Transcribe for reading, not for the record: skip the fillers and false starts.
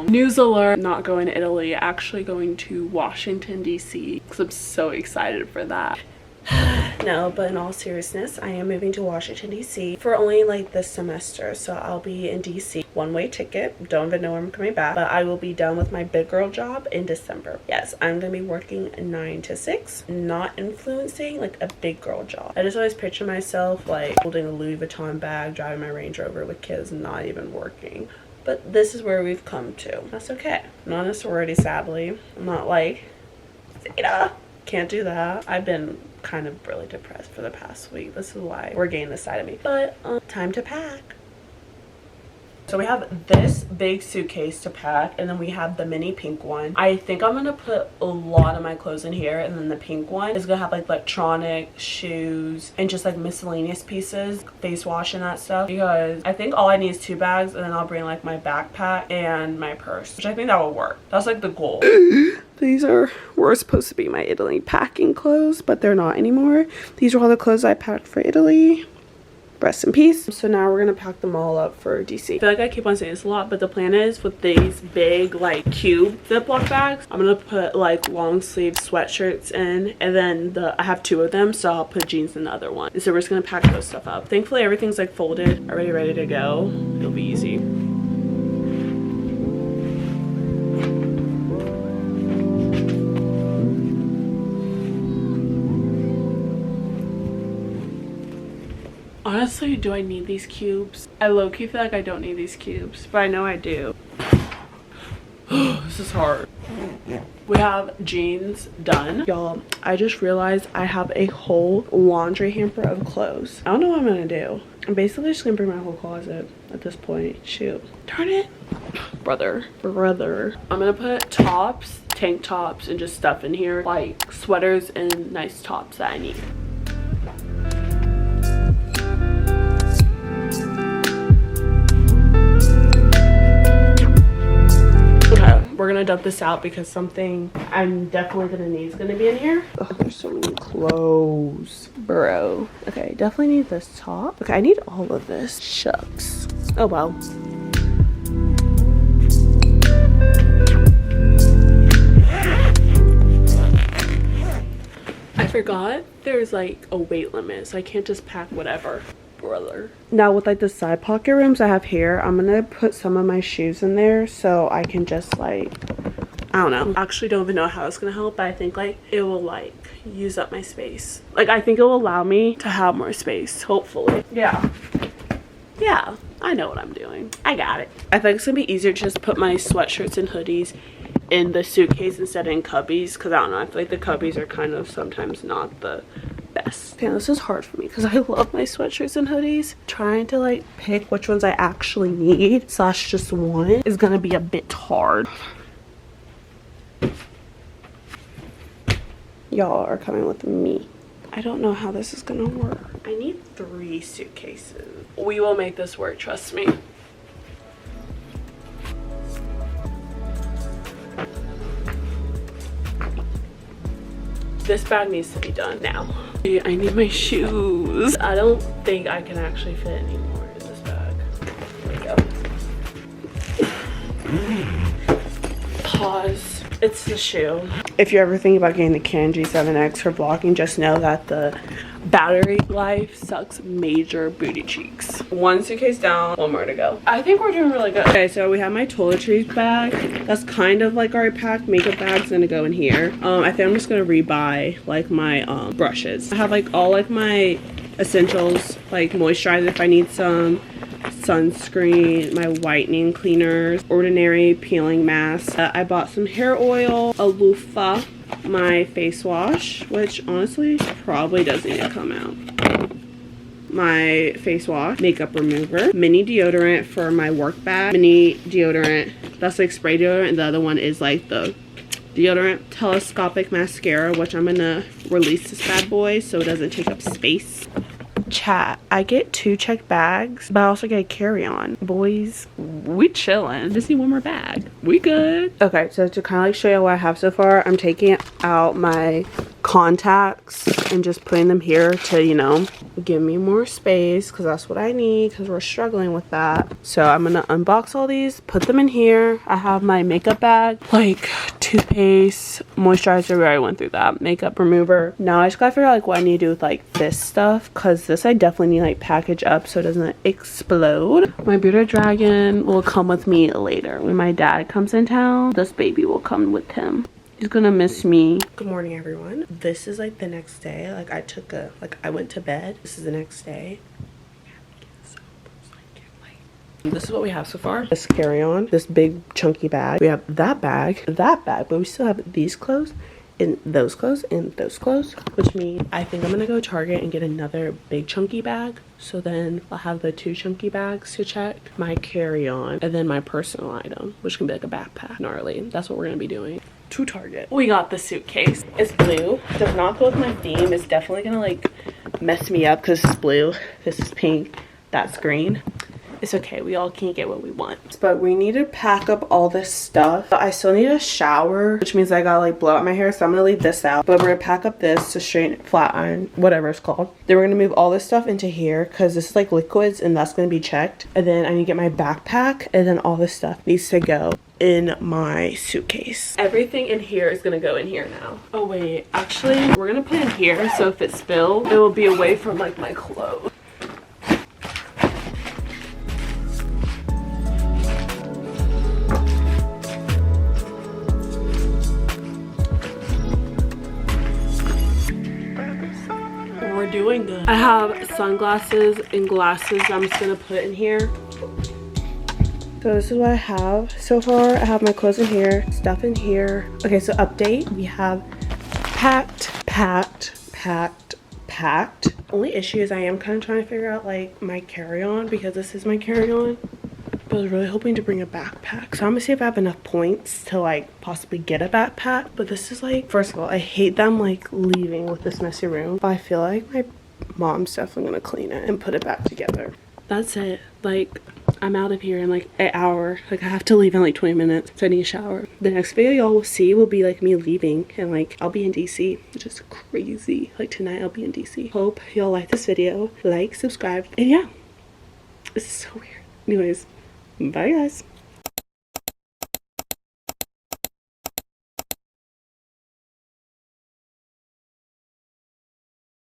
News alert, not going to Italy, actually going to Washington DC because I'm so excited for that. No, but in all seriousness, I am moving to Washington DC for only like this semester, so I'll be in DC, one-way ticket, don't even know when I'm coming back, but I will be done with my big girl job in December. Yes, I'm gonna be working 9 to 6, not influencing, like a big girl job. I just always picture myself like holding a Louis Vuitton bag, driving my Range Rover with kids, not even working. But this is where we've come to. That's okay. I'm not in a sorority, sadly. I'm not like Zeta. Can't do that. I've been kind of really depressed for the past week. This is why we're getting this side of me. But time to pack. So we have this big suitcase to pack, and then we have the mini pink one. I think I'm gonna put a lot of my clothes in here, and then the pink one is gonna have like electronic, shoes, and just like miscellaneous pieces, face wash and that stuff, because I think all I need is 2 bags, and then I'll bring like my backpack and my purse, which I think that will work. That's like the goal. These were supposed to be my Italy packing clothes, but they're not anymore. These are all the clothes I packed for Italy. Rest in peace. So now we're gonna pack them all up for DC. I feel like I keep on saying this a lot, but the plan is with these big like cube Ziploc bags, I'm gonna put like long sleeve sweatshirts in, and then I have 2 of them, so I'll put jeans in the other one. So we're just gonna pack those stuff up. Thankfully everything's like folded, already ready to go. It'll be easy. Honestly, do I need these cubes? I low-key feel like I don't need these cubes, but I know I do. This is hard. We have jeans done. Y'all, I just realized I have a whole laundry hamper of clothes. I don't know what I'm gonna do. I'm basically just gonna bring my whole closet at this point. Shoot. Darn it. Brother. I'm gonna put tops, tank tops, and just stuff in here, like sweaters and nice tops that I need. We're gonna dump this out because something I'm definitely gonna need is gonna be in here. Oh, there's so many clothes, bro. Okay, definitely need this top. Okay, I need all of this. Shucks. Oh well. I forgot there's like a weight limit, so I can't just pack whatever. Brother. Now with like the side pocket rooms I have here, I'm gonna put some of my shoes in there so I can just like, I don't know, actually don't even know how it's gonna help, but I think like it will like use up my space. Like I think it will allow me to have more space, hopefully. Yeah, I know what I'm doing. I got it. I think it's gonna be easier to just put my sweatshirts and hoodies in the suitcase instead of in cubbies, because I don't know, I feel like the cubbies are kind of sometimes not the best. Damn, this is hard for me because I love my sweatshirts and hoodies. Trying to like pick which ones I actually need / just want is gonna be a bit hard. Y'all are coming with me. I don't know how this is gonna work. I need 3 suitcases. We will make this work, trust me. This bag needs to be done now. I need my shoes. I don't think I can actually fit anymore in this bag. There we go. Pause. It's the shoe. If you're ever thinking about getting the Canon G7X for vlogging, just know that the battery life sucks major booty cheeks. 1 suitcase down, 1 more to go. I think we're doing really good. Okay, so we have my toiletries bag. That's kind of like already packed. Makeup bag's gonna go in here. I think I'm just gonna rebuy like my brushes. I have like all like my essentials, like moisturizer if I need some, sunscreen, my whitening cleaners, ordinary peeling mask. I bought some hair oil, a loofah, my face wash, which honestly probably does need to come out, my face wash, makeup remover, mini deodorant for my work bag, mini deodorant, that's like spray deodorant, and the other one is like the deodorant, telescopic mascara, which I'm gonna release this bad boy so it doesn't take up space. Chat, I get 2 checked bags, but I also get a carry-on. Boys, we chillin'. Just need 1 more bag. We good. Okay, so to kind of like show you what I have so far, I'm taking out my contacts and just putting them here to, you know, give me more space, because that's what I need, because we're struggling with that. So I'm gonna unbox all these, put them in here. I have my makeup bag, like toothpaste, moisturizer, we already went through that, makeup remover. Now I just gotta figure out like what I need to do with like this stuff, because this I definitely need like package up so it doesn't explode. My bearded dragon will come with me later. When my dad comes in town, this baby will come with him. He's gonna miss me. Good morning, everyone. This is like the next day. Like I went to bed. This is the next day. This is what we have so far. This carry-on, this big chunky bag. We have that bag, but we still have these clothes and those clothes and those clothes, which means I think I'm gonna go Target and get another big chunky bag. So then I'll have the 2 chunky bags to check, my carry-on, and then my personal item, which can be like a backpack. Gnarly. That's what we're gonna be doing. To Target. We got the suitcase. It's blue. Does not go with my theme. It's definitely gonna like mess me up because it's blue. This is pink. That's green. It's okay, we all can't get what we want. But we need to pack up all this stuff. I still need a shower, which means I gotta like blow out my hair, so I'm gonna leave this out. But we're gonna pack up this to straighten, flat iron, whatever it's called. Then we're gonna move all this stuff into here because this is like liquids and that's gonna be checked. And then I need to get my backpack, and then all this stuff needs to go in my suitcase. Everything in here is gonna go in here now. Oh wait, actually we're gonna put it here so if it spills, it will be away from like my clothes. We're doing good. I have sunglasses and glasses I'm just gonna put in here. So this is what I have so far. I have my clothes in here, stuff in here. Okay, so update. We have packed. Only issue is I am kind of trying to figure out like my carry-on, because this is my carry-on. But I was really hoping to bring a backpack. So I'm gonna see if I have enough points to like possibly get a backpack. But this is like, first of all, I hate them like leaving with this messy room. But I feel like my mom's definitely gonna clean it and put it back together. That's it. Like, I'm out of here in like an hour. Like, I have to leave in like 20 minutes, so I need a shower. The next video y'all will see will be like me leaving, and like I'll be in DC, which is crazy. Like tonight I'll be in DC. Hope y'all like this video. Like, subscribe, and yeah, this is so weird. Anyways, bye guys.